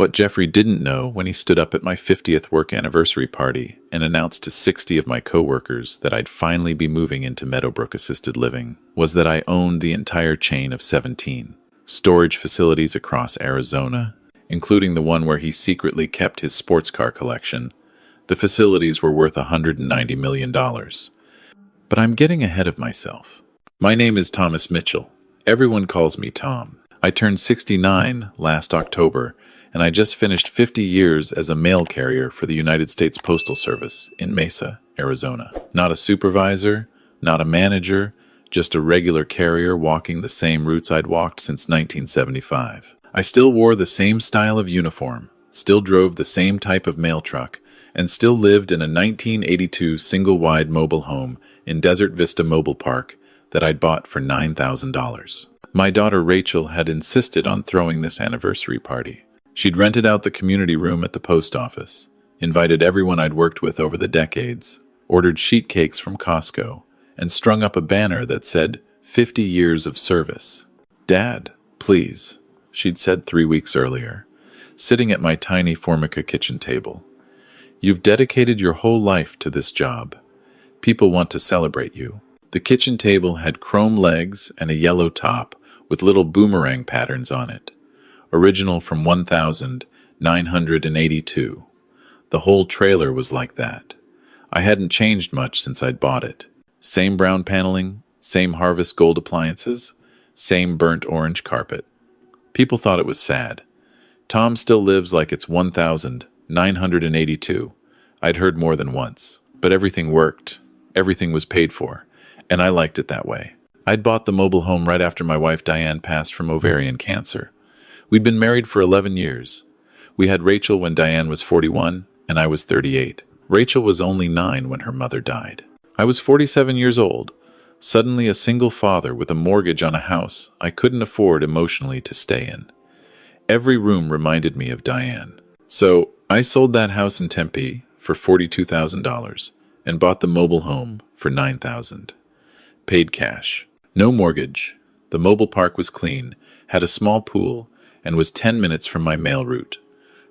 What Jeffrey didn't know when he stood up at my 50th work anniversary party and announced to 60 of my coworkers that I'd finally be moving into Meadowbrook Assisted Living was that I owned the entire chain of 17 storage facilities across Arizona, including the one where he secretly kept his sports car collection. The facilities were worth $190 million. But I'm getting ahead of myself. My name is Thomas Mitchell. Everyone calls me Tom. I turned 69 last October, and I just finished 50 years as a mail carrier for the United States Postal Service in Mesa, Arizona. Not a supervisor, not a manager, just a regular carrier walking the same routes I'd walked since 1975. I still wore the same style of uniform, still drove the same type of mail truck, and still lived in a 1982 single-wide mobile home in Desert Vista Mobile Park that I'd bought for $9,000. My daughter Rachel had insisted on throwing this anniversary party. She'd rented out the community room at the post office, invited everyone I'd worked with over the decades, ordered sheet cakes from Costco, and strung up a banner that said, 50 years of service. "Dad, please," she'd said 3 weeks earlier, sitting at my tiny Formica kitchen table. "You've dedicated your whole life to this job. People want to celebrate you." The kitchen table had chrome legs and a yellow top with little boomerang patterns on it. Original from 1982. The whole trailer was like that. I hadn't changed much since I'd bought it. Same brown paneling, same Harvest Gold appliances, same burnt orange carpet. People thought it was sad. Tom still lives like it's 1982. I'd heard more than once. But everything worked. Everything was paid for. And I liked it that way. I'd bought the mobile home right after my wife Diane passed from ovarian cancer. We'd been married for 11 years. We had Rachel when Diane was 41, and I was 38. Rachel was only 9 when her mother died. I was 47 years old, suddenly a single father with a mortgage on a house I couldn't afford emotionally to stay in. Every room reminded me of Diane. So I sold that house in Tempe for $42,000 and bought the mobile home for $9,000. Paid cash. No mortgage. The mobile park was clean, had a small pool, and was 10 minutes from my mail route.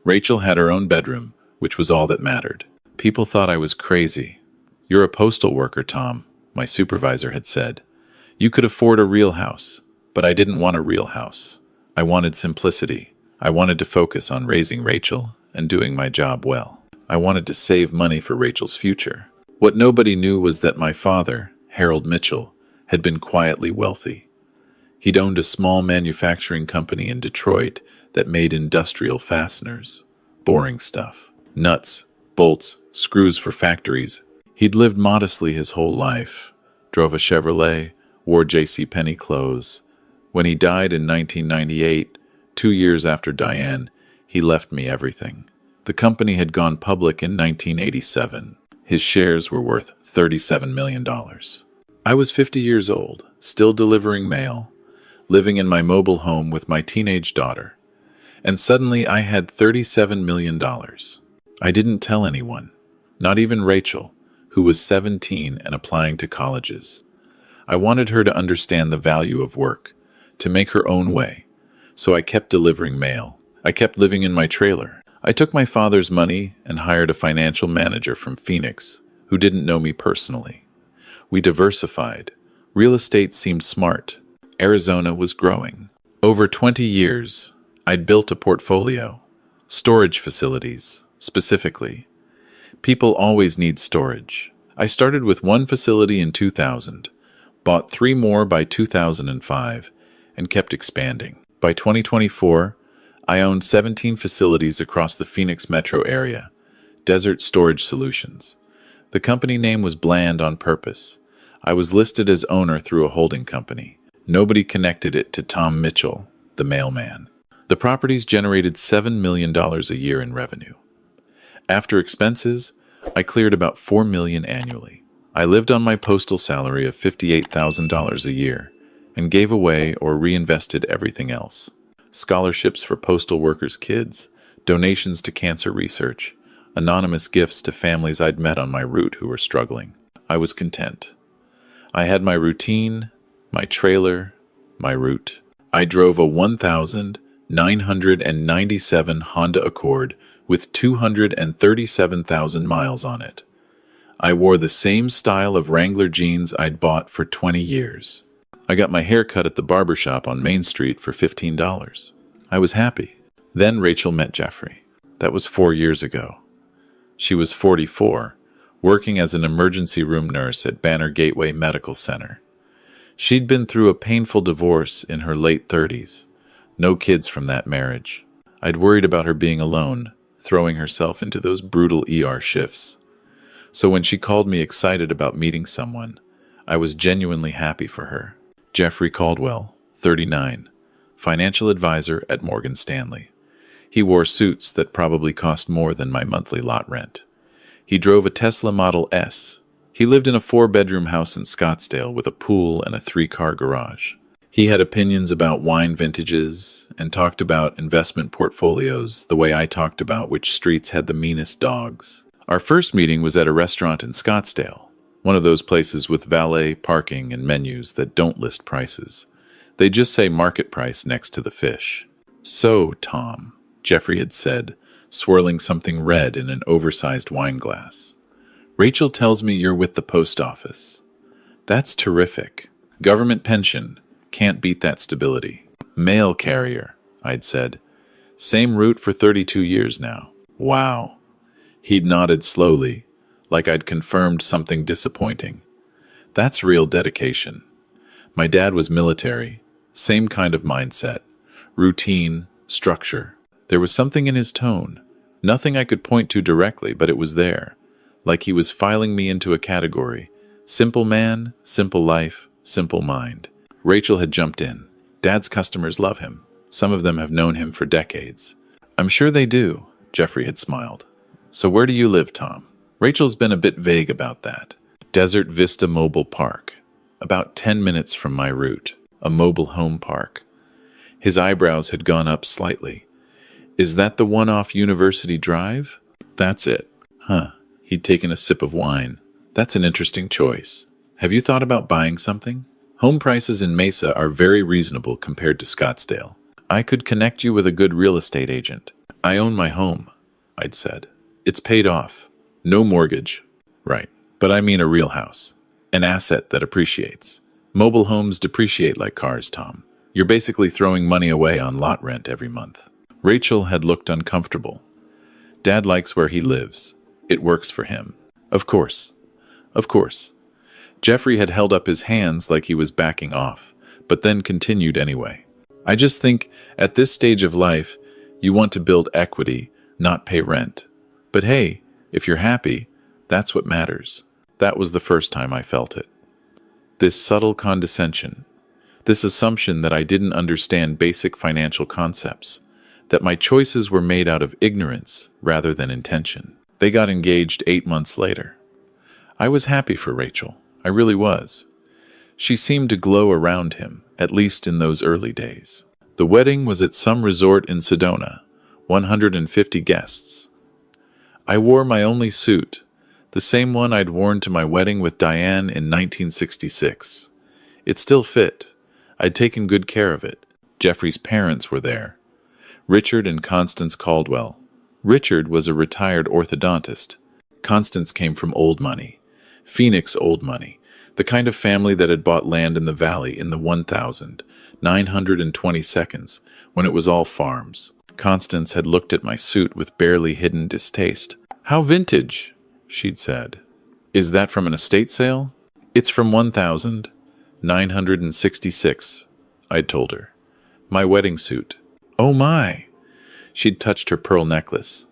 Rachel had her own bedroom, which was all that mattered. People thought I was crazy. "You're a postal worker, Tom," my supervisor had said. "You could afford a real house." But I didn't want a real house. I wanted simplicity. I wanted to focus on raising Rachel and doing my job well. I wanted to save money for Rachel's future. What nobody knew was that my father, Harold Mitchell, had been quietly wealthy. He'd owned a small manufacturing company in Detroit that made industrial fasteners. Boring stuff. Nuts, bolts, screws for factories. He'd lived modestly his whole life. Drove a Chevrolet, wore JCPenney clothes. When he died in 1998, 2 years after Diane, he left me everything. The company had gone public in 1987. His shares were worth $37 million. I was 50 years old, still delivering mail, living in my mobile home with my teenage daughter. And suddenly I had $37 million. I didn't tell anyone, not even Rachel, who was 17 and applying to colleges. I wanted her to understand the value of work, to make her own way. So I kept delivering mail. I kept living in my trailer. I took my father's money and hired a financial manager from Phoenix, who didn't know me personally. We diversified. Real estate seemed smart. Arizona was growing. Over 20 years, I'd built a portfolio. Storage facilities, specifically. People always need storage. I started with one facility in 2000, bought 3 more by 2005, and kept expanding. By 2024, I owned 17 facilities across the Phoenix metro area, Desert Storage Solutions. The company name was bland on purpose. I was listed as owner through a holding company. Nobody connected it to Tom Mitchell, the mailman. The properties generated $7 million a year in revenue. After expenses, I cleared about $4 million annually. I lived on my postal salary of $58,000 a year and gave away or reinvested everything else. Scholarships for postal workers' kids, donations to cancer research, anonymous gifts to families I'd met on my route who were struggling. I was content. I had my routine, my trailer, my route. I drove a 1,000 997 Honda Accord with 237,000 miles on it. I wore the same style of Wrangler jeans I'd bought for 20 years. I got my hair cut at the barber shop on Main Street for $15. I was happy. Then Rachel met Jeffrey. That was 4 years ago. She was 44, working as an emergency room nurse at Banner Gateway Medical Center. She'd been through a painful divorce in her late 30s. No kids from that marriage. I'd worried about her being alone, throwing herself into those brutal ER shifts. So when she called me excited about meeting someone, I was genuinely happy for her. Jeffrey Caldwell, 39, financial advisor at Morgan Stanley. He wore suits that probably cost more than my monthly lot rent. He drove a Tesla Model S. He lived in a 4-bedroom house in Scottsdale with a pool and a 3-car garage. He had opinions about wine vintages and talked about investment portfolios the way I talked about which streets had the meanest dogs. Our first meeting was at a restaurant in Scottsdale, one of those places with valet parking and menus that don't list prices. They just say market price next to the fish. "So, Tom," Jeffrey had said, swirling something red in an oversized wine glass. "Rachel tells me you're with the post office. That's terrific. Government pension. Can't beat that stability." "Mail carrier," I'd said. "Same route for 32 years now." "Wow." He'd nodded slowly, like I'd confirmed something disappointing. "That's real dedication." My dad was military, same kind of mindset, routine, structure. There was something in his tone, nothing I could point to directly, but it was there, like he was filing me into a category. Simple man, simple life, simple mind. Rachel had jumped in. "Dad's customers love him. Some of them have known him for decades." "I'm sure they do," Jeffrey had smiled. "So where do you live, Tom?" Rachel's been a bit vague about that. "Desert Vista Mobile Park. About 10 minutes from my route. A mobile home park." His eyebrows had gone up slightly. "Is that the one off University Drive?" "That's it." "Huh." He'd taken a sip of wine. "That's an interesting choice. Have you thought about buying something? Home prices in Mesa are very reasonable compared to Scottsdale. I could connect you with a good real estate agent." "I own my home," I'd said. "It's paid off. No mortgage." "Right. But I mean a real house. An asset that appreciates. Mobile homes depreciate like cars, Tom. You're basically throwing money away on lot rent every month." Rachel had looked uncomfortable. "Dad likes where he lives. It works for him." "Of course. Of course." Jeffrey had held up his hands like he was backing off, but then continued anyway. "I just think, at this stage of life, you want to build equity, not pay rent. But hey, if you're happy, that's what matters." That was the first time I felt it. This subtle condescension, this assumption that I didn't understand basic financial concepts, that my choices were made out of ignorance rather than intention. They got engaged 8 months later. I was happy for Rachel. I really was. She seemed to glow around him, at least in those early days. The wedding was at some resort in Sedona, 150 guests. I wore my only suit, the same one I'd worn to my wedding with Diane in 1966. It still fit. I'd taken good care of it. Jeffrey's parents were there. Richard and Constance Caldwell. Richard was a retired orthodontist. Constance came from old money. Phoenix old money. The kind of family that had bought land in the valley in the 1922 when it was all farms. Constance had looked at my suit with barely hidden distaste. "How vintage," she'd said. "Is that from an estate sale?" "It's from 1966, I'd told her. "My wedding suit." "Oh my!" She'd touched her pearl necklace.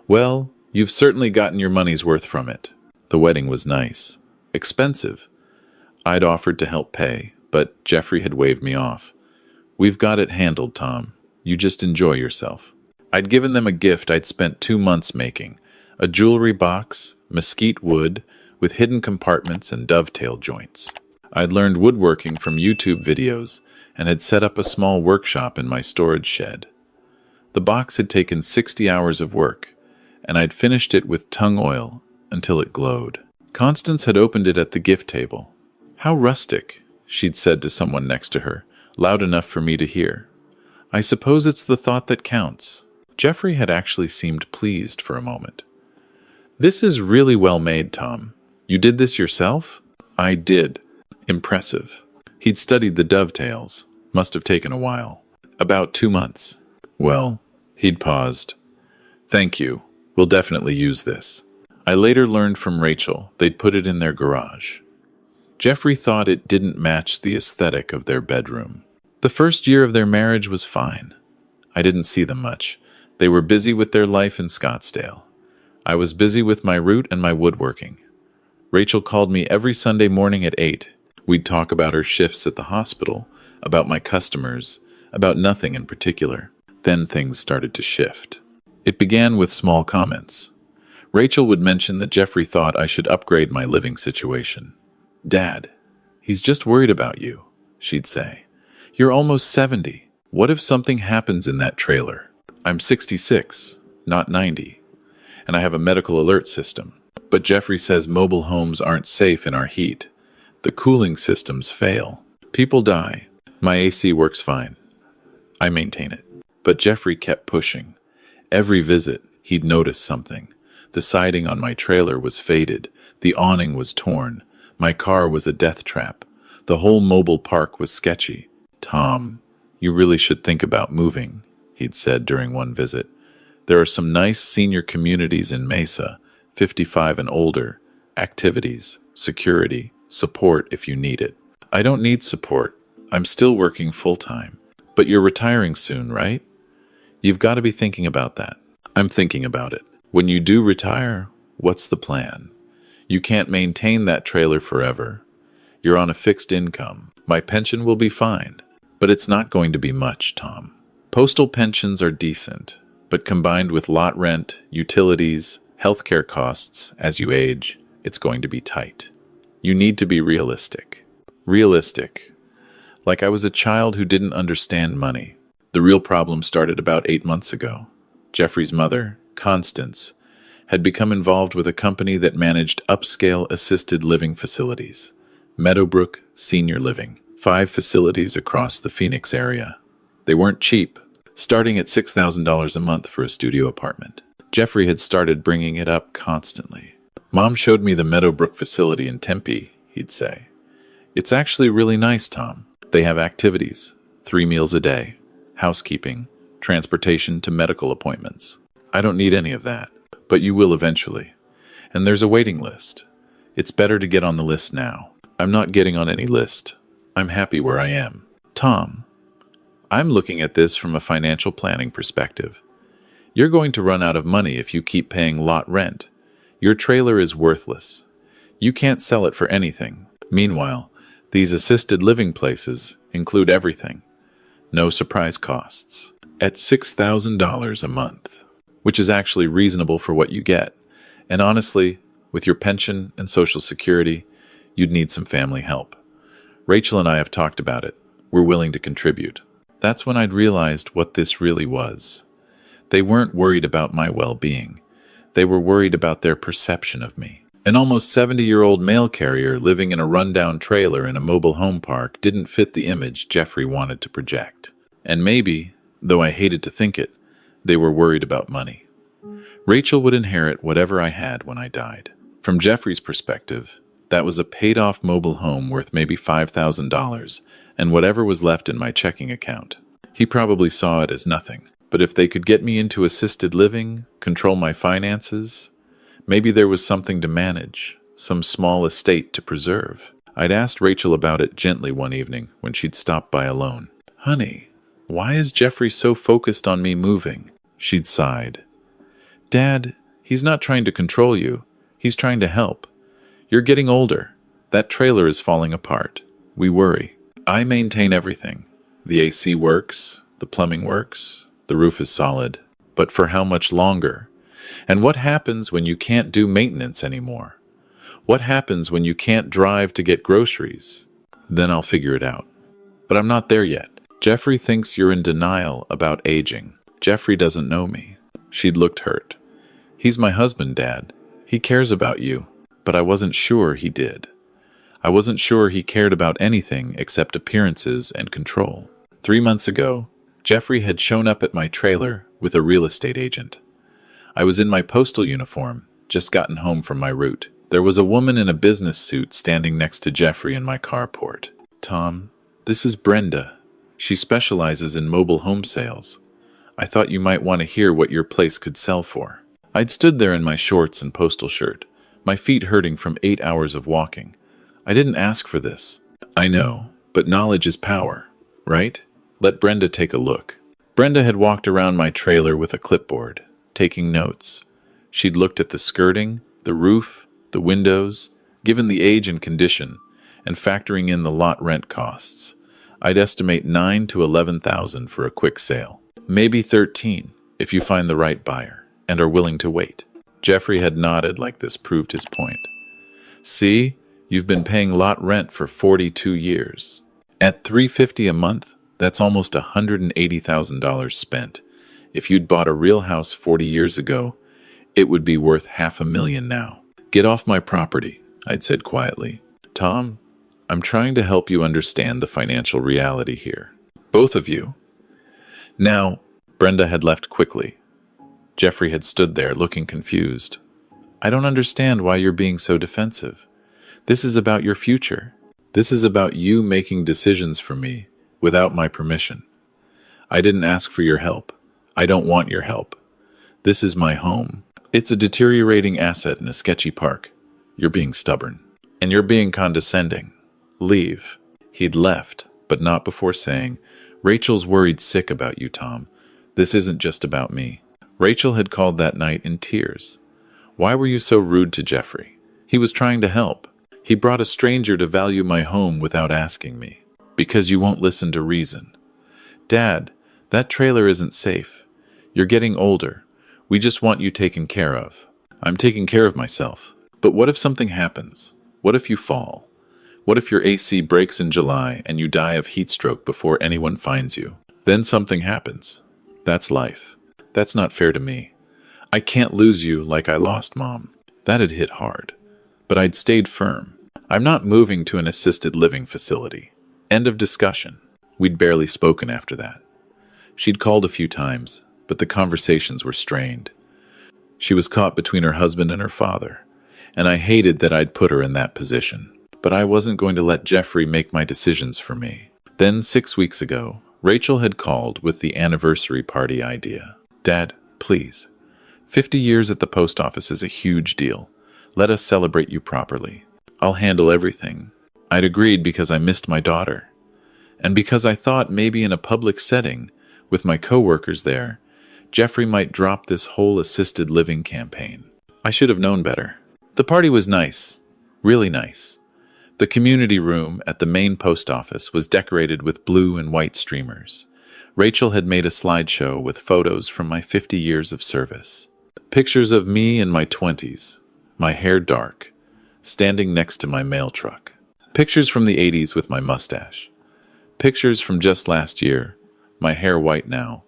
"Well, you've certainly gotten your money's worth from it." The wedding was nice. Expensive. I'd offered to help pay, but Jeffrey had waved me off. "We've got it handled, Tom. You just enjoy yourself." I'd given them a gift I'd spent 2 months making. A jewelry box, mesquite wood, with hidden compartments and dovetail joints. I'd learned woodworking from YouTube videos and had set up a small workshop in my storage shed. The box had taken 60 hours of work, and I'd finished it with tung oil until it glowed. Constance had opened it at the gift table. "How rustic," she'd said to someone next to her, loud enough for me to hear. I suppose it's the thought that counts. Jeffrey had actually seemed pleased for a moment. This is really well made, Tom. You did this yourself? I did. Impressive. He'd studied the dovetails. Must have taken a while. About 2 months. Well, he'd paused. Thank you. We'll definitely use this. I later learned from Rachel they'd put it in their garage. Jeffrey thought it didn't match the aesthetic of their bedroom. The first year of their marriage was fine. I didn't see them much. They were busy with their life in Scottsdale. I was busy with my root and my woodworking. Rachel called me every Sunday morning at 8. We'd talk about her shifts at the hospital, about my customers, about nothing in particular. Then things started to shift. It began with small comments. Rachel would mention that Jeffrey thought I should upgrade my living situation. Dad, he's just worried about you, she'd say. You're almost 70. What if something happens in that trailer? I'm 66, not 90, and I have a medical alert system. But Jeffrey says mobile homes aren't safe in our heat. The cooling systems fail. People die. My AC works fine. I maintain it. But Jeffrey kept pushing. Every visit, he'd notice something. The siding on my trailer was faded. The awning was torn. My car was a death trap. The whole mobile park was sketchy. Tom, you really should think about moving, he'd said during one visit. There are some nice senior communities in Mesa, 55 and older, activities, security, support if you need it. I don't need support. I'm still working full-time. But you're retiring soon, right? You've got to be thinking about that. I'm thinking about it. When you do retire, what's the plan? You can't maintain that trailer forever. You're on a fixed income. My pension will be fine, but it's not going to be much, Tom. Postal pensions are decent, but combined with lot rent, utilities, healthcare costs as you age, it's going to be tight. You need to be realistic. Realistic. Like I was a child who didn't understand money. The real problem started about 8 months ago. Jeffrey's mother, Constance, had become involved with a company that managed upscale assisted living facilities. Meadowbrook Senior Living. 5 facilities across the Phoenix area. They weren't cheap, starting at $6,000 a month for a studio apartment. Jeffrey had started bringing it up constantly. Mom showed me the Meadowbrook facility in Tempe, he'd say. It's actually really nice, Tom. They have activities, 3 meals a day, housekeeping, transportation to medical appointments. I don't need any of that, but you will eventually. And there's a waiting list. It's better to get on the list now. I'm not getting on any list. I'm happy where I am. Tom, I'm looking at this from a financial planning perspective. You're going to run out of money if you keep paying lot rent. Your trailer is worthless. You can't sell it for anything. Meanwhile, these assisted living places include everything. No surprise costs. At $6,000 a month, which is actually reasonable for what you get. And honestly, with your pension and Social Security, you'd need some family help. Rachel and I have talked about it. We're willing to contribute. That's when I'd realized what this really was. They weren't worried about my well-being. They were worried about their perception of me. An almost 70-year-old mail carrier living in a rundown trailer in a mobile home park didn't fit the image Jeffrey wanted to project. And maybe, though I hated to think it, they were worried about money. Rachel would inherit whatever I had when I died. From Jeffrey's perspective, that was a paid-off mobile home worth maybe $5,000 and whatever was left in my checking account. He probably saw it as nothing. But if they could get me into assisted living, control my finances, maybe there was something to manage, some small estate to preserve. I'd asked Rachel about it gently one evening when she'd stopped by alone. Honey, why is Jeffrey so focused on me moving? She'd sighed. Dad, he's not trying to control you. He's trying to help. You're getting older. That trailer is falling apart. We worry. I maintain everything. The AC works, the plumbing works, the roof is solid. But for how much longer? And what happens when you can't do maintenance anymore? What happens when you can't drive to get groceries? Then I'll figure it out. But I'm not there yet. Jeffrey thinks you're in denial about aging. Jeffrey doesn't know me. She'd looked hurt. He's my husband, Dad. He cares about you. But I wasn't sure he did. I wasn't sure he cared about anything except appearances and control. 3 months ago, Jeffrey had shown up at my trailer with a real estate agent. I was in my postal uniform, just gotten home from my route. There was a woman in a business suit standing next to Jeffrey in my carport. "Tom, this is Brenda. She specializes in mobile home sales. I thought you might want to hear what your place could sell for." I'd stood there in my shorts and postal shirt, my feet hurting from 8 hours of walking. I didn't ask for this. I know, but knowledge is power, right? Let Brenda take a look. Brenda had walked around my trailer with a clipboard, taking notes. She'd looked at the skirting, the roof, the windows, given the age and condition, and factoring in the lot rent costs. I'd estimate $9,000 to $11,000 for a quick sale. Maybe 13 if you find the right buyer and are willing to wait. Jeffrey had nodded like this proved his point. "See, you've been paying lot rent for 42 years. At $350 a month, that's almost $180,000 spent. If you'd bought a real house 40 years ago, it would be worth $500,000 now. Get off my property," I'd said quietly. "Tom, I'm trying to help you understand the financial reality here. Both of you." Now, Brenda had left quickly. Jeffrey had stood there looking confused. "I don't understand why you're being so defensive. This is about your future. This is about you making decisions for me without my permission. I didn't ask for your help. I don't want your help. This is my home. It's a deteriorating asset in a sketchy park. You're being stubborn. And you're being condescending. Leave." He'd left, but not before saying, "Rachel's worried sick about you, Tom. This isn't just about me." Rachel had called that night in tears. "Why were you so rude to Jeffrey? He was trying to help. He brought a stranger to value my home without asking me. Because you won't listen to reason. Dad, that trailer isn't safe. You're getting older. We just want you taken care of." "I'm taking care of myself. But what if something happens? What if you fall? What if your AC breaks in July and you die of heat stroke before anyone finds you? Then something happens. That's life. That's not fair to me. I can't lose you like I lost Mom." That had hit hard. But I'd stayed firm. "I'm not moving to an assisted living facility." End of discussion. We'd barely spoken after that. She'd called a few times, but the conversations were strained. She was caught between her husband and her father, and I hated that I'd put her in that position. But I wasn't going to let Jeffrey make my decisions for me. Then 6 weeks ago, Rachel had called with the anniversary party idea. "Dad, please. 50 years at the post office is a huge deal. Let us celebrate you properly. I'll handle everything." I'd agreed because I missed my daughter. And because I thought maybe in a public setting, with my coworkers there, Jeffrey might drop this whole assisted living campaign. I should have known better. The party was nice. Really nice. The community room at the main post office was decorated with blue and white streamers. Rachel had made a slideshow with photos from my 50 years of service. Pictures of me in my 20s, my hair dark, standing next to my mail truck. Pictures from the 80s with my mustache. Pictures from just last year, my hair white now,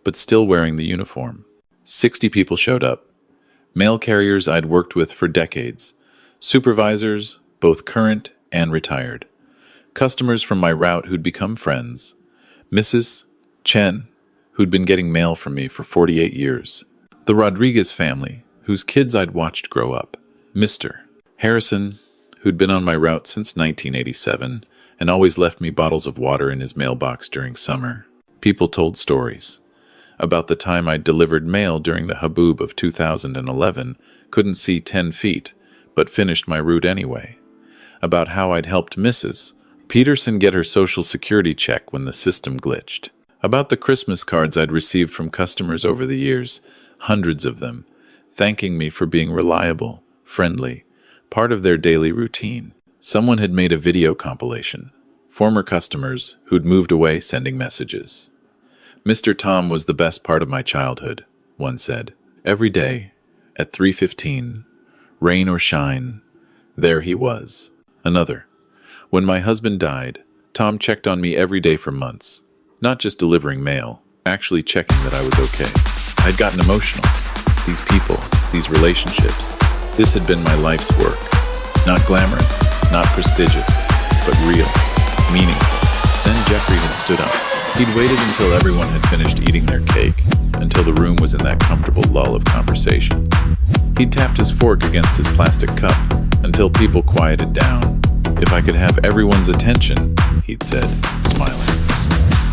but still wearing the uniform. 60 people showed up. Mail carriers I'd worked with for decades. Supervisors, both current and retired. Customers from my route who'd become friends. Mrs. Chen, who'd been getting mail from me for 48 years. The Rodriguez family, whose kids I'd watched grow up. Mr. Harrison, who'd been on my route since 1987 and always left me bottles of water in his mailbox during summer. People told stories. About the time I'd delivered mail during the haboob of 2011, couldn't see 10 feet, but finished my route anyway. About how I'd helped Mrs. Peterson get her Social Security check when the system glitched. About the Christmas cards I'd received from customers over the years, hundreds of them, thanking me for being reliable, friendly, part of their daily routine. Someone had made a video compilation. Former customers who'd moved away sending messages. "Mr. Tom was the best part of my childhood," one said. "Every day, at 3:15, rain or shine, there he was." Another. "When my husband died, Tom checked on me every day for months. Not just delivering mail, actually checking that I was okay." I'd gotten emotional. These people, these relationships, this had been my life's work. Not glamorous, not prestigious, but real, meaningful. Then Jeffrey had stood up. He'd waited until everyone had finished eating their cake, until the room was in that comfortable lull of conversation. He'd tapped his fork against his plastic cup, until people quieted down. "If I could have everyone's attention," he'd said, smiling,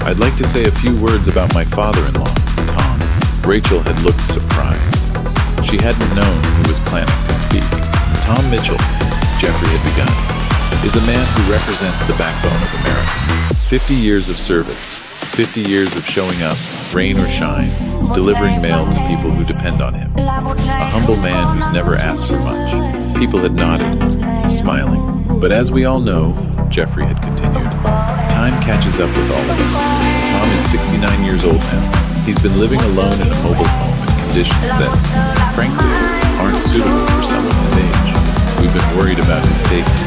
"I'd like to say a few words about my father-in-law, Tom." Rachel had looked surprised. She hadn't known he was planning to speak. "Tom Mitchell," Jeffrey had begun, "is a man who represents the backbone of America. 50 years of service, 50 years of showing up, rain or shine, delivering mail to people who depend on him. A humble man who's never asked for much." People had nodded, smiling. "But as we all know," Jeffrey had continued, "time catches up with all of us. Tom is 69 years old now. He's been living alone in a mobile home in conditions that, frankly, aren't suitable for someone his age. We've been worried about his safety,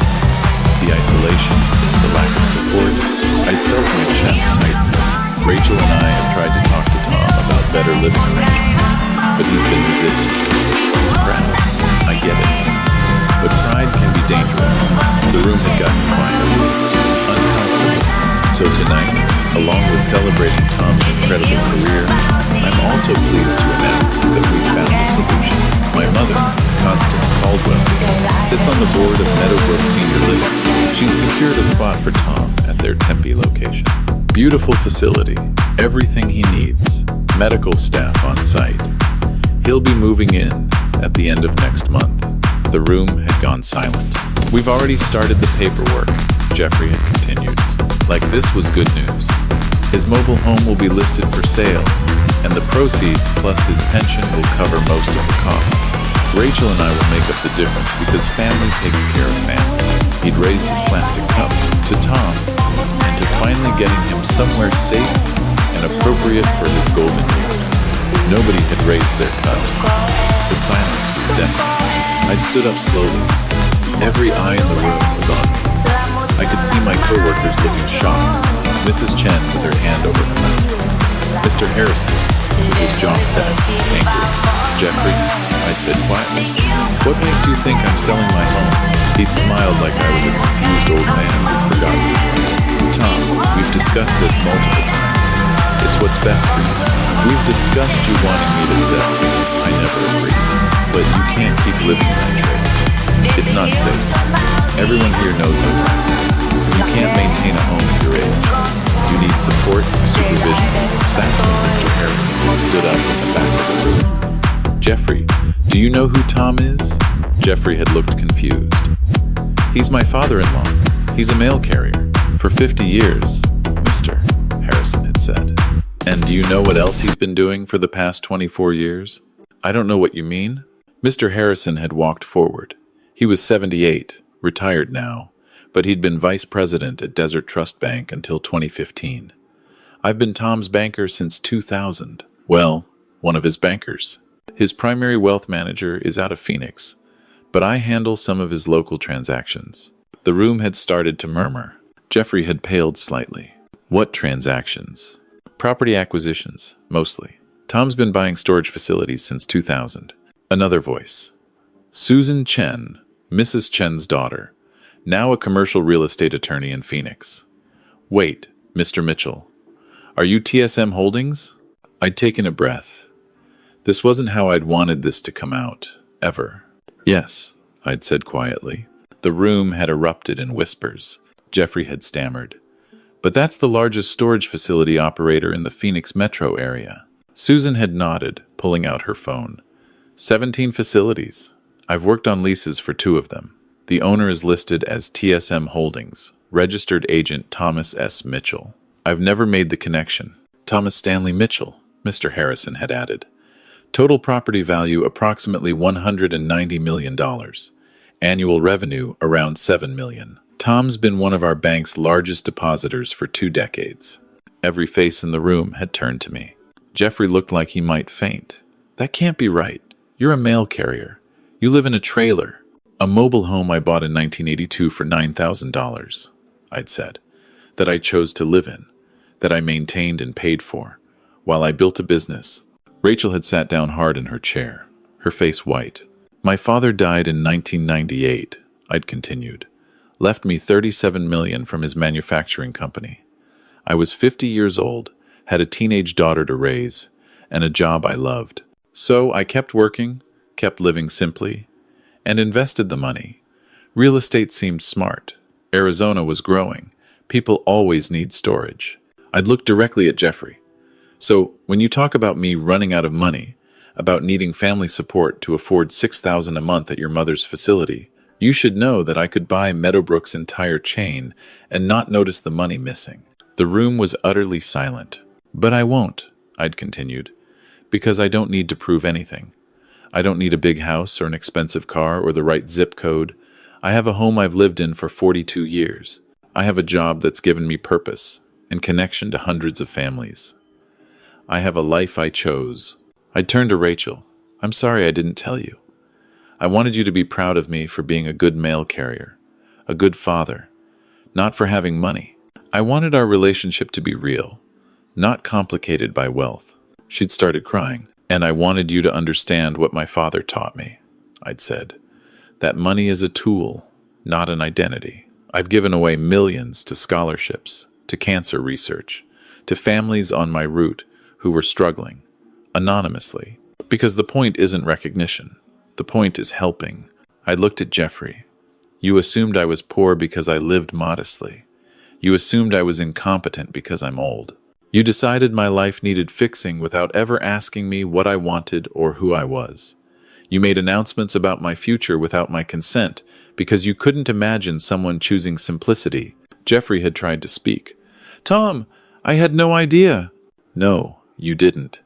the isolation, the lack of support." I felt my chest tighten. Rachel and I have tried to talk to Tom about better living arrangements, but he's been resistant. He's proud. I get it. But pride can be dangerous. The room had gotten quiet, uncomfortable. So tonight, along with celebrating Tom's incredible career, I'm also pleased to announce that we've found a solution. My mother, Constance Caldwell, sits on the board of Meadowbrook Senior Living. She's secured a spot for Tom at their Tempe location. Beautiful facility, everything he needs, medical staff on site. He'll be moving in at the end of next month. The room had gone silent. "We've already started the paperwork," Jeffrey had continued, like this was good news. "His mobile home will be listed for sale, and the proceeds plus his pension will cover most of the costs. Rachel and I will make up the difference because family takes care of family." He'd raised his plastic cup to Tom, and to finally getting him somewhere safe and appropriate for his golden years. Nobody had raised their cups. The silence was deafening. I'd stood up slowly. Every eye in the room was on me. I could see my coworkers looking shocked. Mrs. Chen with her hand over her mouth. Mr. Harrison, with his jaw set, angry. "Jeffrey," I'd said quietly, "what makes you think I'm selling my home?" He'd smiled like I was a confused old man who'd forgotten. "Tom, we've discussed this multiple times. It's what's best for you. We've discussed you wanting me to sell. I never agreed. But you can't keep living in that trade. It's not safe. Everyone here knows how it is. You can't maintain a home at your age. You need support, supervision." That's when Mr. Harrison had stood up in the back of the room. "Jeffrey, do you know who Tom is?" Jeffrey had looked confused. "He's my father-in-law. He's a mail carrier. For 50 years, Mr. Harrison had said. "And do you know what else he's been doing for the past 24 years? "I don't know what you mean." Mr. Harrison had walked forward. He was 78, retired now, but he'd been vice president at Desert Trust Bank until 2015. "I've been Tom's banker since 2000. Well, one of his bankers. His primary wealth manager is out of Phoenix, but I handle some of his local transactions." The room had started to murmur. Jeffrey had paled slightly. "What transactions?" "Property acquisitions, mostly. Tom's been buying storage facilities since 2000. Another voice. "Susan Chen, Mrs. Chen's daughter, now a commercial real estate attorney in Phoenix." "Wait, Mr. Mitchell, are you TSM Holdings?" I'd taken a breath. This wasn't how I'd wanted this to come out, ever. "Yes," I'd said quietly. The room had erupted in whispers. Jeffrey had stammered. "But that's the largest storage facility operator in the Phoenix metro area." Susan had nodded, pulling out her phone. 17 facilities. I've worked on leases for 2 of them. The owner is listed as TSM Holdings, registered agent Thomas S. Mitchell. I've never made the connection. Thomas Stanley Mitchell, Mr. Harrison had added. Total property value approximately $190 million. Annual revenue around $7 million. Tom's been one of our bank's largest depositors for 2 decades. Every face in the room had turned to me. Jeffrey looked like he might faint. "That can't be right. You're a mail carrier. You live in a trailer." "A mobile home I bought in 1982 for $9,000, I'd said, "that I chose to live in, that I maintained and paid for, while I built a business." Rachel had sat down hard in her chair, her face white. "My father died in 1998, I'd continued. Left me $37 million from his manufacturing company. I was 50 years old, had a teenage daughter to raise, and a job I loved. So I kept working, kept living simply, and invested the money. Real estate seemed smart. Arizona was growing. People always need storage. I'd look directly at Jeffrey. So, when you talk about me running out of money, about needing family support to afford $6,000 a month at your mother's facility, you should know that I could buy Meadowbrook's entire chain and not notice the money missing. The room was utterly silent. But I won't, I'd continued, because I don't need to prove anything. I don't need a big house or an expensive car or the right zip code. I have a home I've lived in for 42 years. I have a job that's given me purpose and connection to hundreds of families. I have a life I chose. I turned to Rachel. I'm sorry I didn't tell you. I wanted you to be proud of me for being a good mail carrier, a good father, not for having money. I wanted our relationship to be real, not complicated by wealth. She'd started crying. And I wanted you to understand what my father taught me, I'd said. That money is a tool, not an identity. I've given away millions to scholarships, to cancer research, to families on my route who were struggling, anonymously. Because the point isn't recognition. The point is helping. I looked at Jeffrey. You assumed I was poor because I lived modestly. You assumed I was incompetent because I'm old. You decided my life needed fixing without ever asking me what I wanted or who I was. You made announcements about my future without my consent because you couldn't imagine someone choosing simplicity. Jeffrey had tried to speak. Tom, I had no idea. No, you didn't,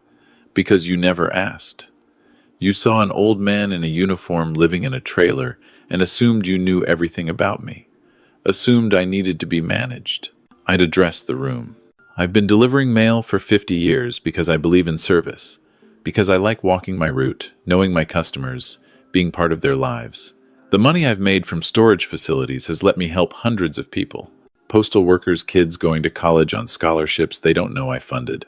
because you never asked. You saw an old man in a uniform living in a trailer and assumed you knew everything about me. Assumed I needed to be managed. I'd addressed the room. I've been delivering mail for 50 years because I believe in service, because I like walking my route, knowing my customers, being part of their lives. The money I've made from storage facilities has let me help hundreds of people. Postal workers' kids going to college on scholarships they don't know I funded.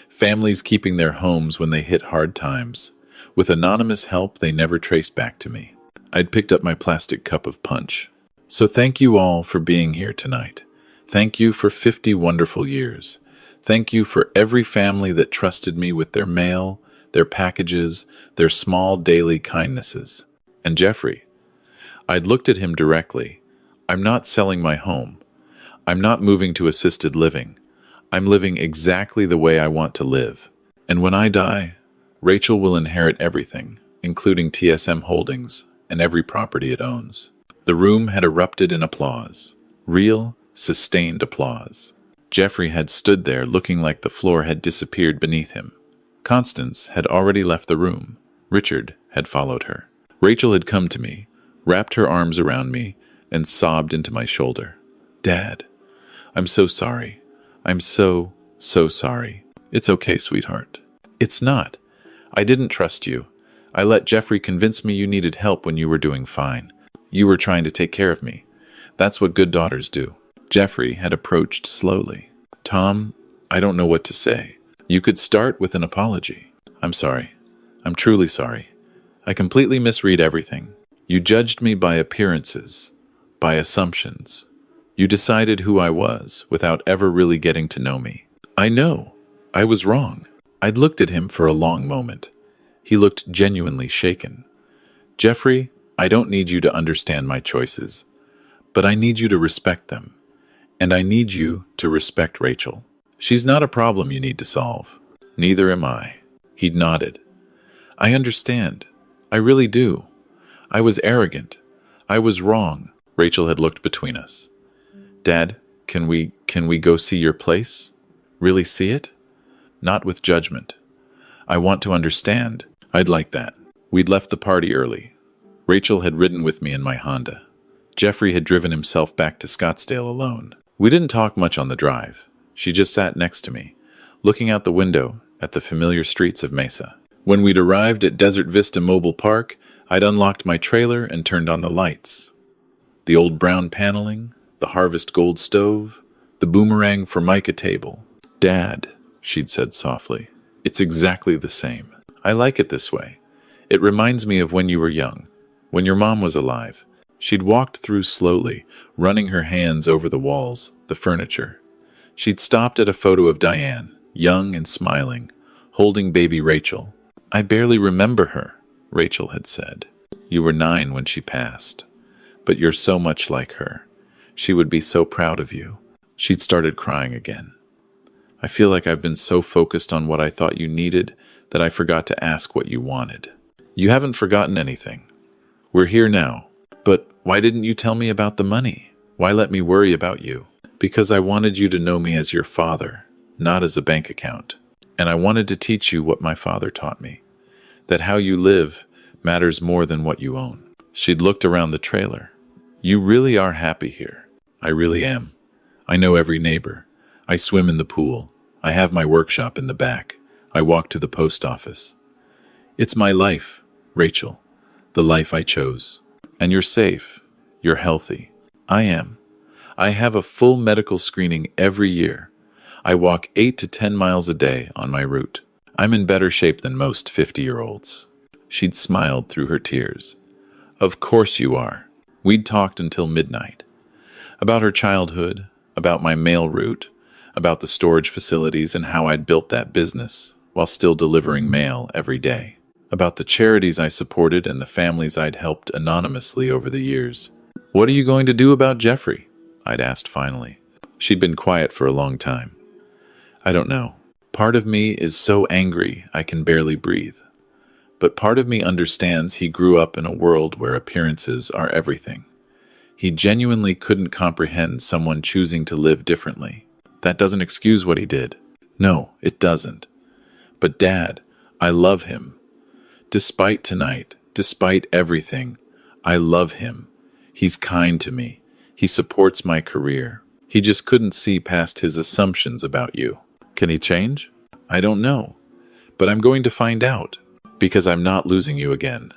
Families keeping their homes when they hit hard times, with anonymous help they never traced back to me. I'd picked up my plastic cup of punch. So thank you all for being here tonight. Thank you for 50 wonderful years. Thank you for every family that trusted me with their mail, their packages, their small daily kindnesses. And Jeffrey, I'd looked at him directly. I'm not selling my home. I'm not moving to assisted living. I'm living exactly the way I want to live. And when I die, Rachel will inherit everything, including TSM Holdings and every property it owns. The room had erupted in applause. Real, sustained applause. Jeffrey had stood there looking like the floor had disappeared beneath him. Constance had already left the room. Richard had followed her. Rachel had come to me, wrapped her arms around me, and sobbed into my shoulder. Dad, I'm so sorry. I'm so sorry. It's okay, sweetheart. It's not. I didn't trust you. I let Jeffrey convince me you needed help when you were doing fine. You were trying to take care of me. That's what good daughters do. Jeffrey had approached slowly. Tom, I don't know what to say. You could start with an apology. I'm sorry. I'm truly sorry. I completely misread everything. You judged me by appearances, by assumptions. You decided who I was without ever really getting to know me. I know. I was wrong. I'd looked at him for a long moment. He looked genuinely shaken. Jeffrey, I don't need you to understand my choices, but I need you to respect them. And I need you to respect Rachel. She's not a problem you need to solve. Neither am I. He'd nodded. I understand. I really do. I was arrogant. I was wrong. Rachel had looked between us. Dad, can we go see your place? Really see it? Not with judgment. I want to understand. I'd like that. We'd left the party early. Rachel had ridden with me in my Honda. Jeffrey had driven himself back to Scottsdale alone. We didn't talk much on the drive. She just sat next to me, looking out the window at the familiar streets of Mesa. When we'd arrived at Desert Vista Mobile Park, I'd unlocked my trailer and turned on the lights. The old brown paneling, the Harvest Gold stove, the boomerang Formica table. Dad, she'd said softly, it's exactly the same. I like it this way. It reminds me of when you were young, when your mom was alive. She'd walked through slowly, running her hands over the walls, the furniture. She'd stopped at a photo of Diane, young and smiling, holding baby Rachel. "I barely remember her," Rachel had said. "You were 9 when she passed. But you're so much like her. She would be so proud of you." She'd started crying again. "I feel like I've been so focused on what I thought you needed that I forgot to ask what you wanted." "You haven't forgotten anything. We're here now. But why didn't you tell me about the money? Why let me worry about you?" "Because I wanted you to know me as your father, not as a bank account. And I wanted to teach you what my father taught me, that how you live matters more than what you own." She'd looked around the trailer. "You really are happy here." "I really am. I know every neighbor. I swim in the pool. I have my workshop in the back. I walk to the post office. It's my life, Rachel, the life I chose. And you're safe. You're healthy. I am. I have a full medical screening every year. I walk 8 to 10 miles a day on my route. I'm in better shape than most 50-year-olds. She'd smiled through her tears. "Of course you are." We'd talked until midnight. About her childhood, about my mail route, about the storage facilities and how I'd built that business while still delivering mail every day. About the charities I supported and the families I'd helped anonymously over the years. "What are you going to do about Jeffrey?" I'd asked finally. She'd been quiet for a long time. "I don't know. Part of me is so angry I can barely breathe. But part of me understands he grew up in a world where appearances are everything. He genuinely couldn't comprehend someone choosing to live differently. That doesn't excuse what he did. No, it doesn't. But Dad, I love him. Despite tonight, despite everything, I love him. He's kind to me. He supports my career. He just couldn't see past his assumptions about you." "Can he change?" "I don't know. But I'm going to find out. Because I'm not losing you again.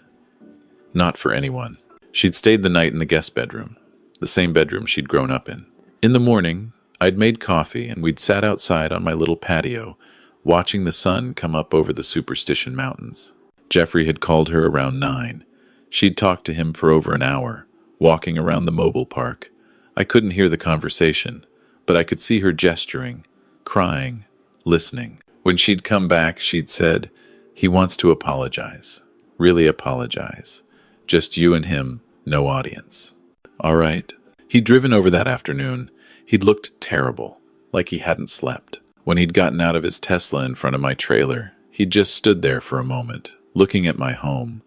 Not for anyone." She'd stayed the night in the guest bedroom, the same bedroom she'd grown up in. In the morning, I'd made coffee and we'd sat outside on my little patio, watching the sun come up over the Superstition Mountains. Jeffrey had called her around 9. She'd talked to him for over an hour, walking around the mobile park. I couldn't hear the conversation, but I could see her gesturing, crying, listening. When she'd come back, she'd said, "He wants to apologize. Really apologize. Just you and him, no audience." All right. He'd driven over that afternoon. He'd looked terrible, like he hadn't slept. When he'd gotten out of his Tesla in front of my trailer, he'd just stood there for a moment, looking at my home,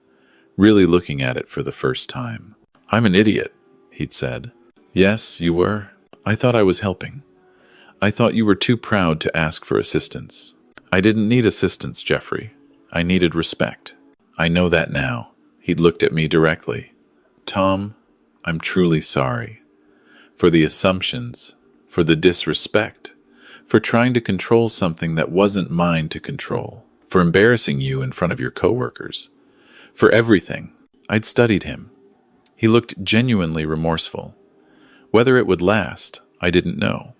really looking at it for the first time. "I'm an idiot," he'd said. "Yes, you were. I thought I was helping. I thought you were too proud to ask for assistance." "I didn't need assistance, Jeffrey. I needed respect. I know that now." He'd looked at me directly. "Tom, I'm truly sorry. For the assumptions, for the disrespect, for trying to control something that wasn't mine to control, for embarrassing you in front of your coworkers, for everything." I'd studied him. He looked genuinely remorseful. Whether it would last, I didn't know.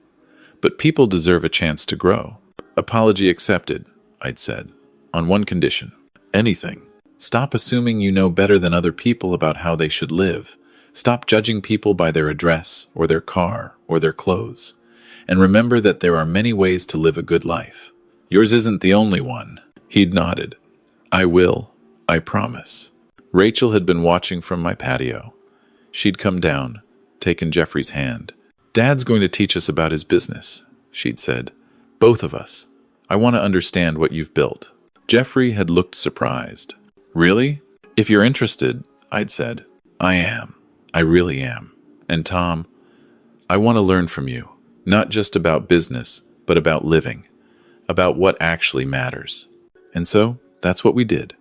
But people deserve a chance to grow. "Apology accepted," I'd said. "On one condition." "Anything." "Stop assuming you know better than other people about how they should live. Stop judging people by their address, or their car, or their clothes. And remember that there are many ways to live a good life. Yours isn't the only one." He'd nodded. "I will. I promise." Rachel had been watching from my patio. She'd come down, taken Jeffrey's hand. "Dad's going to teach us about his business," she'd said. "Both of us. I want to understand what you've built." Jeffrey had looked surprised. "Really? If you're interested," I'd said. "I am. I really am. And Tom, I want to learn from you, not just about business, but about living, about what actually matters." And so, that's what we did.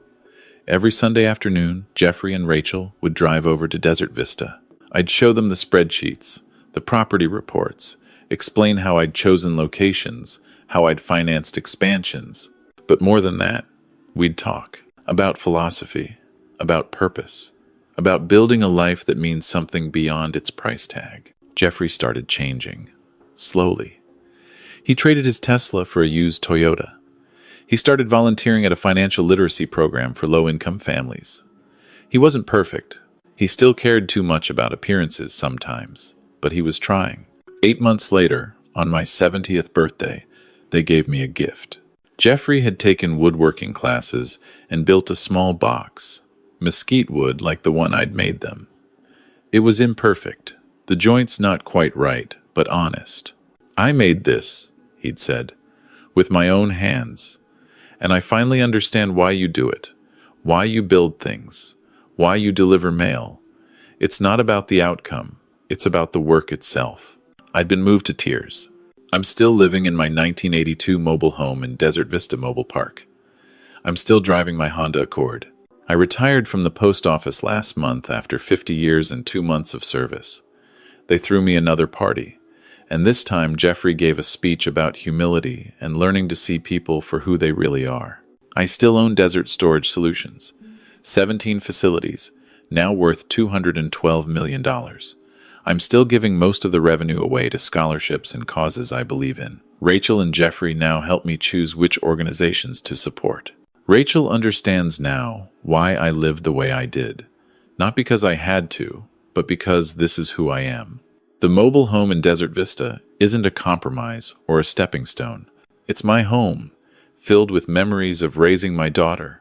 Every Sunday afternoon, Jeffrey and Rachel would drive over to Desert Vista. I'd show them the spreadsheets, the property reports, explain how I'd chosen locations, how I'd financed expansions. But more than that, we'd talk about philosophy, about purpose, about building a life that means something beyond its price tag. Jeffrey started changing, slowly. He traded his Tesla for a used Toyota. He started volunteering at a financial literacy program for low-income families. He wasn't perfect. He still cared too much about appearances sometimes, but he was trying. 8 months later, On my 70th birthday, they gave me a gift. Jeffrey had taken woodworking classes and built a small box, mesquite wood like the one I'd made them. It was imperfect, the joints not quite right, but honest. "I made this," he'd said, "with my own hands. And I finally understand why you do it, why you build things, why you deliver mail. It's not about the outcome, it's about the work itself." I'd been moved to tears. I'm still living in my 1982 mobile home in Desert Vista Mobile Park. I'm still driving my Honda Accord. I retired from the post office last month after 50 years and 2 months of service. They threw me another party, and this time Jeffrey gave a speech about humility and learning to see people for who they really are. I still own Desert Storage Solutions, 17 facilities, now worth $212 million. I'm still giving most of the revenue away to scholarships and causes I believe in. Rachel and Jeffrey now help me choose which organizations to support. Rachel understands now why I lived the way I did. Not because I had to, but because this is who I am. The mobile home in Desert Vista isn't a compromise or a stepping stone. It's my home, filled with memories of raising my daughter,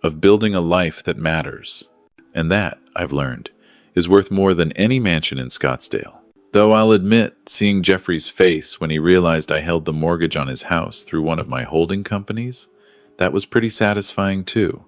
of building a life that matters. And that, I've learned, is worth more than any mansion in Scottsdale. Though I'll admit, seeing Jeffrey's face when he realized I held the mortgage on his house through one of my holding companies, that was pretty satisfying too.